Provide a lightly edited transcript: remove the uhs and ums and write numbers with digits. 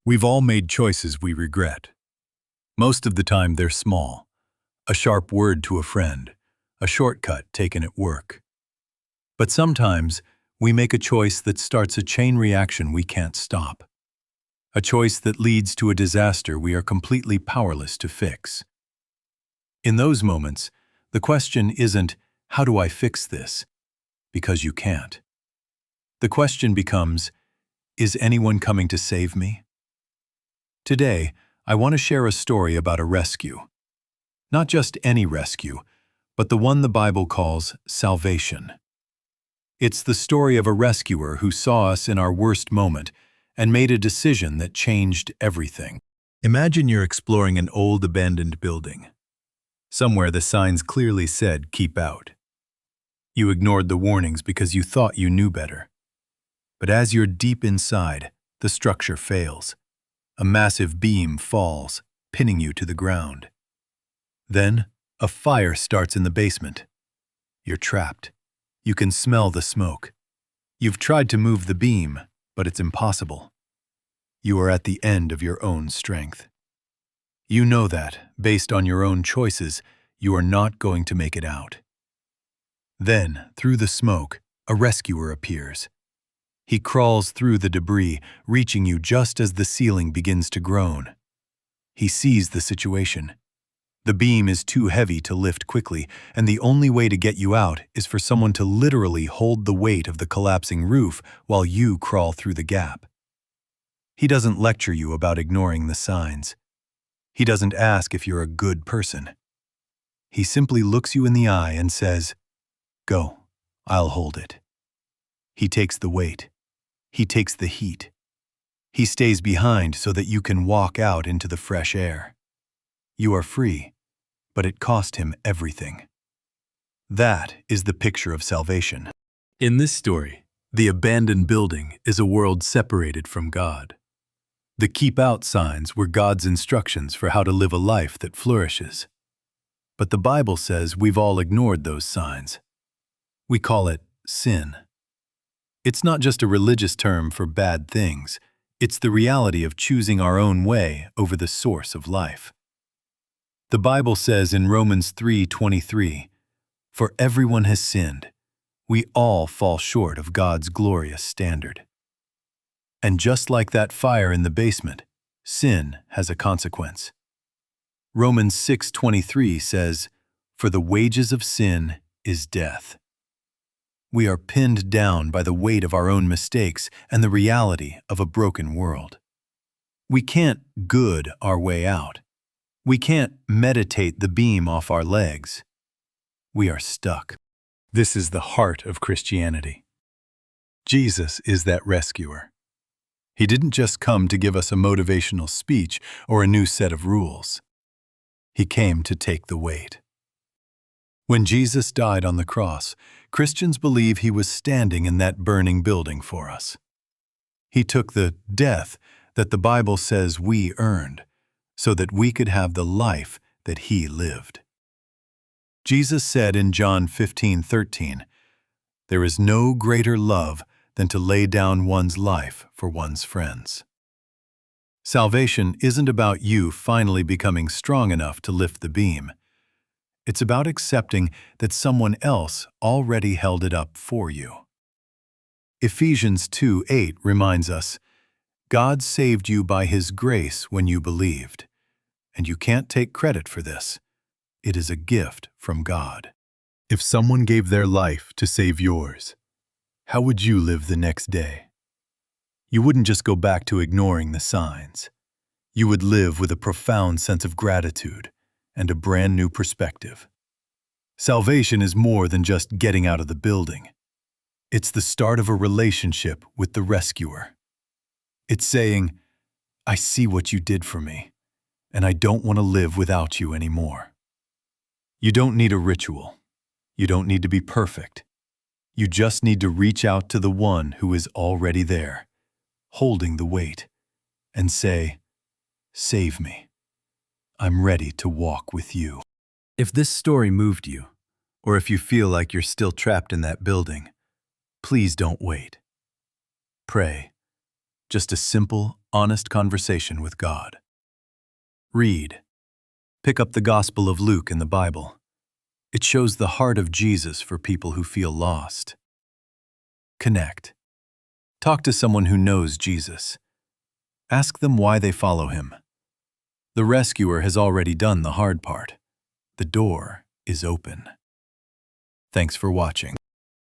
We've all made choices we regret. Most of the time they're small. A sharp word to a friend, a shortcut taken at work. But sometimes we make a choice that starts a chain reaction we can't stop. A choice that leads to a disaster we are completely powerless to fix. In those moments, the question isn't, how do I fix this? Because you can't. The question becomes, is anyone coming to save me? Today, I want to share a story about a rescue. Not just any rescue, but the one the Bible calls salvation. It's the story of a rescuer who saw us in our worst moment and made a decision that changed everything. Imagine you're exploring an old abandoned building. Somewhere the signs clearly said, "Keep out." You ignored the warnings because you thought you knew better. But as you're deep inside, the structure fails. A massive beam falls, pinning you to the ground. Then, a fire starts in the basement. You're trapped. You can smell the smoke. You've tried to move the beam, but it's impossible. You are at the end of your own strength. You know that, based on your own choices, you are not going to make it out. Then, through the smoke, a rescuer appears. He crawls through the debris, reaching you just as the ceiling begins to groan. He sees the situation. The beam is too heavy to lift quickly, and the only way to get you out is for someone to literally hold the weight of the collapsing roof while you crawl through the gap. He doesn't lecture you about ignoring the signs. He doesn't ask if you're a good person. He simply looks you in the eye and says, "Go, I'll hold it." He takes the weight. He takes the heat. He stays behind so that you can walk out into the fresh air. You are free, but it cost him everything. That is the picture of salvation. In this story, the abandoned building is a world separated from God. The keep out signs were God's instructions for how to live a life that flourishes. But the Bible says we've all ignored those signs. We call it sin. It's not just a religious term for bad things. It's the reality of choosing our own way over the source of life. The Bible says in Romans 3:23, "For everyone has sinned. We all fall short of God's glorious standard." And just like that fire in the basement, sin has a consequence. Romans 6:23 says, "For the wages of sin is death." We are pinned down by the weight of our own mistakes and the reality of a broken world. We can't good our way out. We can't meditate the beam off our legs. We are stuck. This is the heart of Christianity. Jesus is that rescuer. He didn't just come to give us a motivational speech or a new set of rules. He came to take the weight. When Jesus died on the cross, Christians believe he was standing in that burning building for us. He took the death that the Bible says we earned, so that we could have the life that he lived. Jesus said in John 15:13, "There is no greater love than to lay down one's life for one's friends." Salvation isn't about you finally becoming strong enough to lift the beam. It's about accepting that someone else already held it up for you. Ephesians 2:8 reminds us, "God saved you by his grace when you believed, and you can't take credit for this. It is a gift from God." If someone gave their life to save yours, how would you live the next day? You wouldn't just go back to ignoring the signs. You would live with a profound sense of gratitude and a brand new perspective. Salvation is more than just getting out of the building. It's the start of a relationship with the rescuer. It's saying, "I see what you did for me, and I don't want to live without you anymore." You don't need a ritual. You don't need to be perfect. You just need to reach out to the one who is already there, holding the weight, and say, "Save me. I'm ready to walk with you." If this story moved you, or if you feel like you're still trapped in that building, please don't wait. Pray. just a simple, honest conversation with God. Read. Pick up the Gospel of Luke in the Bible. It shows the heart of Jesus for people who feel lost. Connect. Talk to someone who knows Jesus. Ask them why they follow him. The rescuer has already done the hard part. The door is open. Thanks for watching.